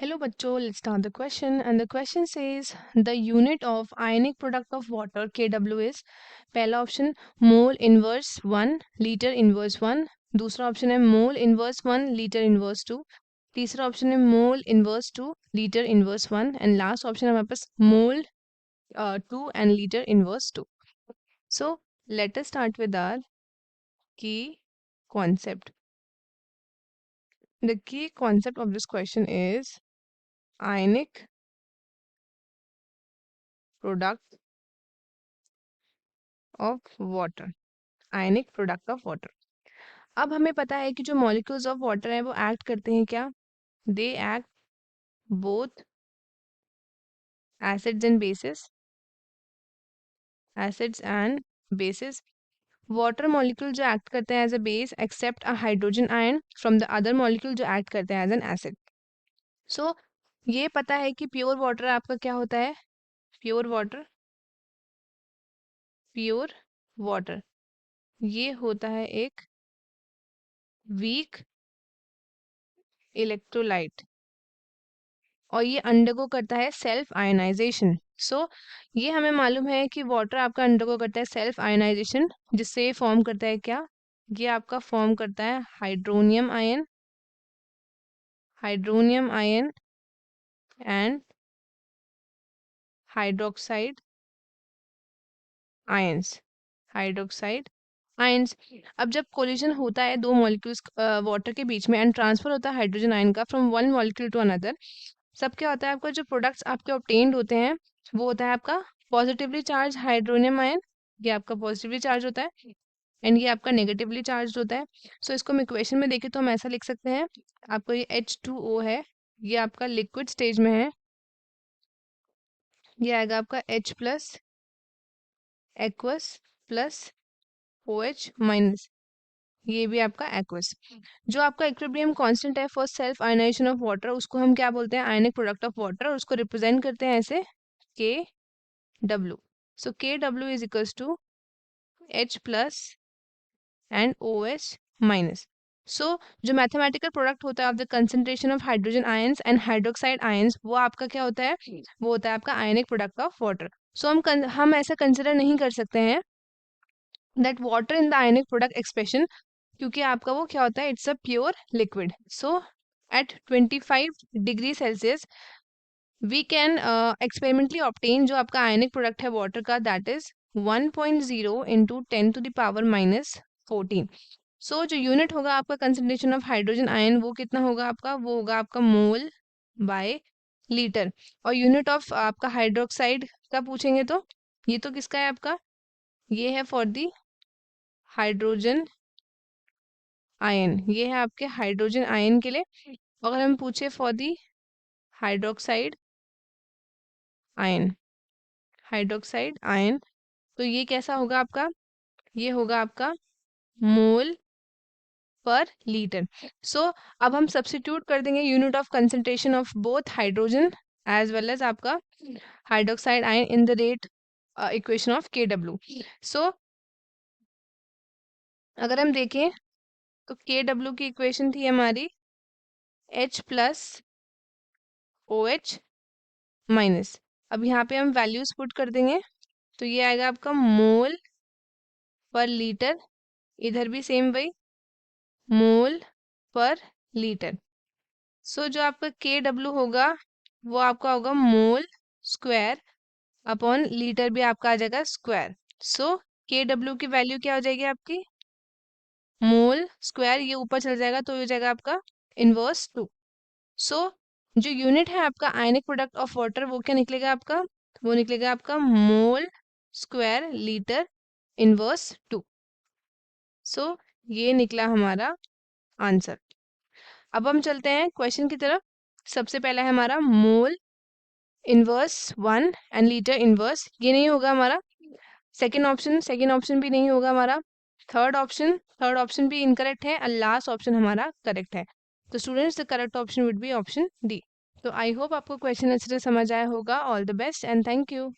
Hello bachcho, let's start the question and the question says the unit of ionic product of water Kw is पहला option mole inverse 1 litre inverse 1 दूसरा option है mole inverse 1 litre inverse 2 तीसरा option है mole inverse 2 litre inverse 1 and last option है हमारे पास मोल 2 and litre inverse 2. So let us start with our key concept. The key concept of this question is ionic product of water. Ionic product of water. अब हमें पता है कि जो molecules of water है वो एक्ट करते हैं क्या? They act both acids and bases. Acids and bases. Water molecule जो एक्ट करते हैं as a base accept a hydrogen ion from the other molecule जो एक्ट करते हैं एज एन एसिड. सो ये पता है कि प्योर वाटर आपका क्या होता है? प्योर वाटर ये होता है एक वीक इलेक्ट्रोलाइट और ये अंडरगो करता है सेल्फ आयनाइजेशन. सो ये हमें मालूम है कि वाटर आपका अंडरगो करता है सेल्फ आयनाइजेशन, जिससे ये फॉर्म करता है क्या? ये आपका फॉर्म करता है hydronium ion and hydroxide ions. अब जब कोलिजन होता है दो मॉलिक्यूल्स वाटर के बीच में एंड ट्रांसफर होता है हाइड्रोजन आयन का from one molecule to another, सब क्या होता है आपका जो प्रोडक्ट्स आपके ऑब्टेन्ड होते हैं वो होता है आपका पॉजिटिवली चार्ज हाइड्रोनियम आयन. ये आपका पॉजिटिवली चार्ज होता है एंड ये आपका नेगेटिवली चार्ज होता है. सो इसको हम इक्वेशन में देखें तो हम ऐसा लिख सकते हैं, आपको ये H2O है, ये आपका लिक्विड स्टेज में है, ये आएगा आपका H plus aqueous plus OH minus, ये भी आपका एक्वस. जो आपका इक्विलिब्रियम कांस्टेंट है for self ionization of water उसको हम क्या बोलते हैं? Ionic product of water. और उसको रिप्रेजेंट करते हैं ऐसे KW. So KW is equals to H plus and OH minus. So जो मैथमेटिकल प्रोडक्ट होता है of the concentration of hydrogen ions and hydroxide ions वो आपका क्या होता है? वो होता है आपका ionic product of water. So हम ऐसा कंसिडर नहीं कर सकते हैं that water in the ionic product expression, क्योंकि आपका वो क्या होता है? It's a pure liquid. So at 25 degree Celsius we can experimentally obtain जो आपका आयनिक प्रोडक्ट है वाटर का, that is 1.0 into 10 to the power minus 14. So जो यूनिट होगा आपका कंसंट्रेशन ऑफ हाइड्रोजन आयन वो कितना होगा आपका? वो होगा आपका मोल बाय लीटर. और यूनिट ऑफ आपका हाइड्रोक्साइड का पूछेंगे तो ये तो किसका है आपका? ये है फॉर दी हाइड्रोजन आयन, ये है आपके हाइड्रोजन आयन के लिए. अगर हम पूछे फॉर दी हाइड्रोक्साइड आयन तो ये कैसा होगा आपका? ये होगा आपका मोल पर लीटर. सो अब हम सब्स्टिट्यूट कर देंगे unit of concentration of both hydrogen as well as आपका hydroxide ion in the rate equation of KW. So अगर हम देखें तो KW की इक्वेशन थी हमारी H प्लस OH माइनस. अब यहाँ पे हम वैल्यूज पुट कर देंगे तो ये आएगा आपका मोल पर लीटर, इधर भी सेम वही मोल पर लीटर. सो जो आपका KW होगा वो आपका होगा मोल स्क्वायर अपॉन लीटर भी आपका आ जाएगा स्क्वायर. सो KW की वैल्यू क्या हो जाएगी आपकी? मोल स्क्वायर, ये ऊपर चल जाएगा तो ये हो जाएगा आपका इनवर्स 2. सो जो यूनिट है आपका आयनिक प्रोडक्ट ऑफ वाटर वो क्या निकलेगा आपका? वो निकलेगा आपका मोल स्क्वायर लीटर इनवर्स 2. सो ये निकला हमारा आंसर. अब हम चलते हैं क्वेश्चन की तरफ. सबसे पहला है हमारा mole inverse 1 and litre inverse, ये नहीं होगा हमारा. सेकंड ऑप्शन भी नहीं होगा हमारा. थर्ड ऑप्शन भी इनकरेक्ट है और लास्ट ऑप्शन हमारा करेक्ट है. तो students the correct option would be option D. तो आई होप आपको क्वेश्चन अच्छे से समझ आया होगा. All the best and thank you.